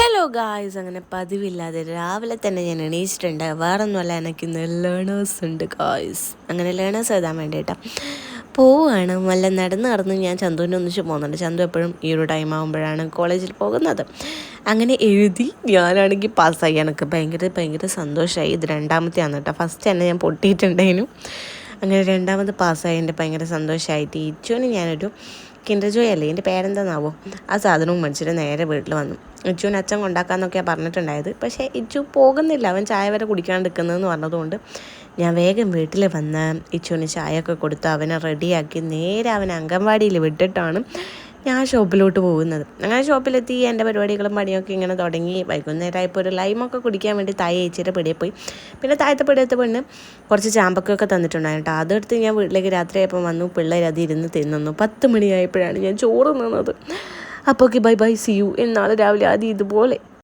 Hello guys, അങ്ങനെ പതിവില്ലാതെ രാവിലെ തന്നെ ഞാൻ എണീച്ചിട്ടുണ്ട്. വേറൊന്നുമല്ല, എനിക്ക് ഇന്ന് ലേണേഴ്സ് ഉണ്ട് ഗായ്സ്. അങ്ങനെ ലേണേഴ്സ് എഴുതാൻ വേണ്ടിയിട്ടാണ് പോവുകയാണ്. നല്ല നടന്ന് ഞാൻ ചന്തുവിനെ ഒന്നിച്ച് പോകുന്നുണ്ട്. ചന്തു എപ്പോഴും ഈ ഒരു ടൈം ആകുമ്പോഴാണ് കോളേജിൽ പോകുന്നത്. അങ്ങനെ എഴുതി ഞാനാണെങ്കിൽ പാസ്സായി. എനിക്ക് ഭയങ്കര സന്തോഷമായി. ഇത് രണ്ടാമത്തെയാണ് കേട്ടോ. ഫസ്റ്റ് തന്നെ ഞാൻ പൊട്ടിയിട്ടുണ്ടേനും. അങ്ങനെ രണ്ടാമത് പാസ്സായി. എൻ്റെ ഭയങ്കര സന്തോഷമായിട്ട് ഇച്ചുവിന് ഞാനൊരു കിൻഡർ ജോയ് അല്ലേ, എൻ്റെ പേരെന്താണെന്നാവോ, ആ സാധനവും മേടിച്ചിട്ട് നേരെ വീട്ടിൽ വന്നു. ഇച്ചുവിന് അച്ഛൻ കൊണ്ടാക്കാമെന്നൊക്കെയാണ് പറഞ്ഞിട്ടുണ്ടായത്. പക്ഷേ ഇച്ചു പോകുന്നില്ല, അവൻ ചായ വരെ കുടിക്കാണ്ടിരിക്കുന്നതെന്ന് പറഞ്ഞതുകൊണ്ട് ഞാൻ വേഗം വീട്ടിൽ വന്ന് ഇച്ചുവിന് ചായയൊക്കെ കൊടുത്ത് അവനെ റെഡിയാക്കി നേരെ അവനെ അംഗൻവാടിയിൽ വിട്ടിട്ടാണ് ഞാൻ ഷോപ്പിലോട്ട് പോകുന്നത്. അങ്ങനെ ഷോപ്പിലെത്തി എൻ്റെ പരിപാടികളും പണിയൊക്കെ ഇങ്ങനെ തുടങ്ങി. വൈകുന്നേരമായപ്പോൾ ഒരു ലൈമൊക്കെ കുടിക്കാൻ വേണ്ടി താഴെ ചേച്ചിയുടെ പിടിയിൽ പോയി. പിന്നെ താഴത്തെ പിടിയത്തെ പെണ്ണ് കുറച്ച് ചാമ്പക്കൊക്കെ തന്നിട്ടുണ്ടായിരുന്നു കേട്ടോ. അതെടുത്ത് ഞാൻ വീട്ടിലേക്ക് രാത്രിയായപ്പോൾ വന്നു. പിള്ളേർ അത് ഇരുന്ന് തിന്നുന്നു. 10 മണിയായപ്പോഴാണ് ഞാൻ ചോറ് നിന്നത്. അപ്പോൾ okay, bye bye, see you. എന്നാളെ രാവിലെ ആദ്യം ഇതുപോലെ.